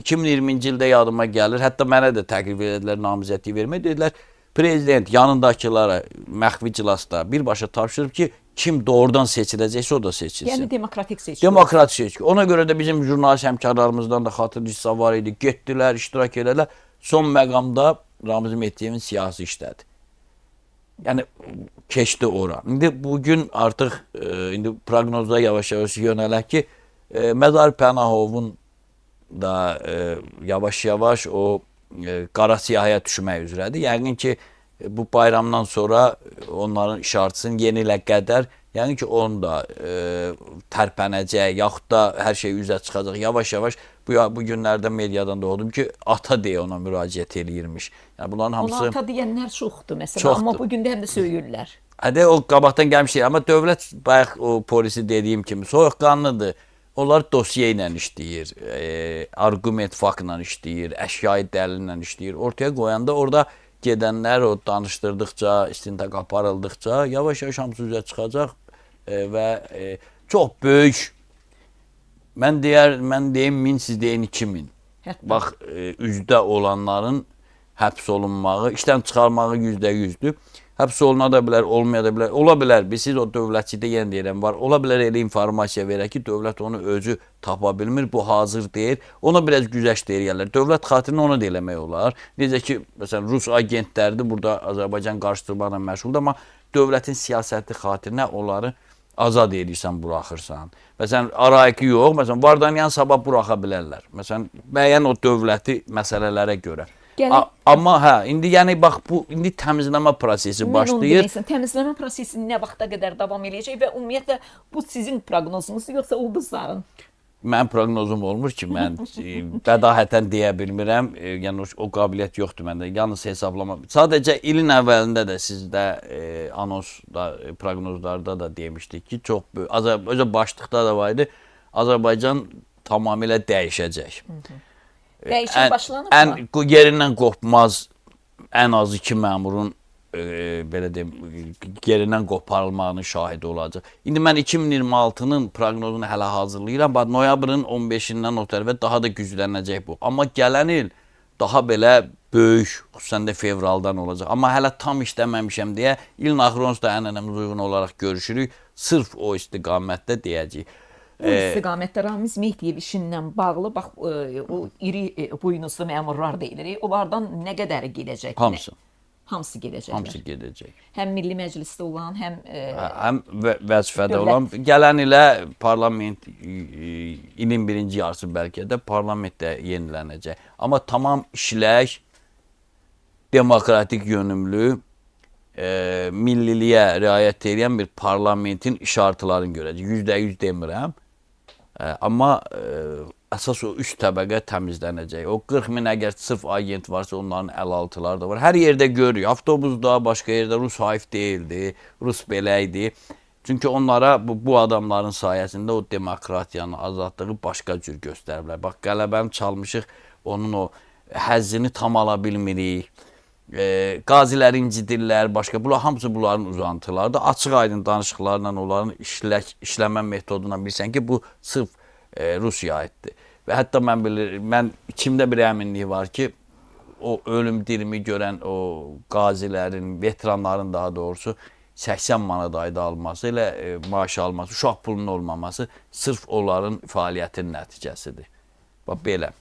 2020-ci ildə yadıma gəlir, hətta mənə də təklif edilər namizədliyi vermək, dedilər, prezident yanındakılara məxfi iclasda birbaşa tapşırıb ki, kim doğrudan seçiləcəksə o da seçilsin. Yəni demokratik seçki. Demokratik seçki. Ona görə də bizim jurnalist həmkarlarımızdan da xatırlayıcısı var idi. Getdilər, iştirak edilər. Son məqamda Ramiz Mehdiyevin siyasi işlədi. Yəni keçdi ora. İndi bugün artıq indi proqnozda yavaş-yavaş yönələk ki, Mədar Pənahovun da yavaş-yavaş o qara siyahıya düşmək üzrədir. Yəqin ki, bu bayramdan sonra onların işarətinin yeni ilə qədər, yəni ki, onu da tərpənəcək, yaxud da hər şey üzə çıxacaq. Yavaş-yavaş bu günlərdə mediadan doğdum ki, ata deyə ona müraciət eləyirmiş. Yəni bunların hamısı... Ona ata deyənlər çoxdur məsələn, çoxdur. Amma bu gün də həm də söyürlər. Hədə o qabaqdan gəlmiş deyil, amma dövlət bayaq o polisi dediyim kimi soyuqqanlıdır. Onlar dosya ilə işləyir, argument faktla işləyir, əşyai dəlillə işləyir. Ortaya qoyanda orada gedənlər o danışdırdıqca, istintaq aparıldıqca yavaş-yavaş hamısı üzə çıxacaq və çox böyük, mən deyim 1000, siz deyin 2000. Bax, üzdə olanların həbs olunmağı, işdən çıxarmağı %100'dür. Həbs oluna da bilər, olmaya da bilər. Ola bilər, siz o dövlətçidə yenə deyirəm var. Ola bilər elə informasiya verək ki, dövlət onu özü tapa bilmir, bu hazır deyil. Ona biraz güzəşt deyirlər. Dövlət xatirinə onu da eləmək olar. Necə ki, məsələn, Rus agentləridir, burada Azərbaycan qarşıdurmaqla məşğuldur, amma dövlətin siyasəti xatirinə onları azad edirsən, buraxırsan. Məsələn, Arayiki yox, məsələn, Vardanyan sabah buraxa bilərlər. Məsələn, müəyyən o dövləti məsələlərə görə. Amma hə, indi yəni bax bu indi təmizləmə prosesi başlayır. Təmizləmə prosesi nə vaxta qədər davam edəcək və ümumiyyətlə bu sizin proqnozunuz yoxsa ulduzların? Mənim proqnozum olmur ki, mən bədahətən deyə bilmirəm. Yəni o qabiliyyət yoxdur məndə. Yalnız hesablama. Sadəcə ilin əvvəlində də sizdə anonsda, proqnozlarda da demişdik ki, çox böyük. Özə başlıqda da var idi. Azərbaycan tamamilə dəyişəcək. Dəyişim başlanıb mı? Yerindən qopmaz ən az 2 məmurun belə deyim, yerindən qoparılmağının şahidi olacaq. İndi mən 2026-nın proqnozunu hələ hazırlayıram. Noyabrın 15-dən o tərəfə daha da güclənəcək bu. Amma gələn il daha belə böyük, xüsusən də fevraldan olacaq. Amma hələ tam işləməmişəm deyə ilin axırı onsuz da ənənəmiz uyğun olaraq görüşürük. Sırf o istiqamətdə deyəcəyik. Bu istiqamətdə Ramiz Mehdiyev işindən bağlı, bax, o iri buynuzlu məmurlar deyilir. Onlardan nə qədər gedəcək? Hamısı. Hamısı gedəcəklər. Hamısı gedəcək. Həm Milli Məclisdə olan, həm vəzifədə olan. Gələn ilə parlament, ilin birinci yarısı bəlkə də parlamentdə yenilənəcək. Amma tamam işlək, demokratik yönümlü, milliliyə riayət edən bir parlamentin işartılarını görəcək. %100 demirəm. Amma əsas o üst təbəqə təmizlənəcək. O 40 min əgər sırf agent varsa onların əlaltıları da var. Hər yerdə görürük. Avtobusda, başqa yerdə Rus hayf deyildi, Rus belə idi. Çünki onlara bu adamların sayəsində o demokratiyanın, azadlığı başqa cür göstəriblər. Bax, qələbəni çalmışıq, onun o həzzini tam ala bilmirik. Qaziləri incidirlər, başqa. Bunlar hamısı bunların uzantılarıdır. Açıq aydın danışıqlarla onların işləmə metoduna bilsən ki, bu sırf Rusiya aiddir. Və hətta mən içimdə bir əminlik var ki, o ölüm dirimi görən o qazilərin, veteranların daha doğrusu 80 manat ayda alması, elə maaş alması, uşaq pulunun olmaması sırf onların fəaliyyətinin nəticəsidir. Bax, belə.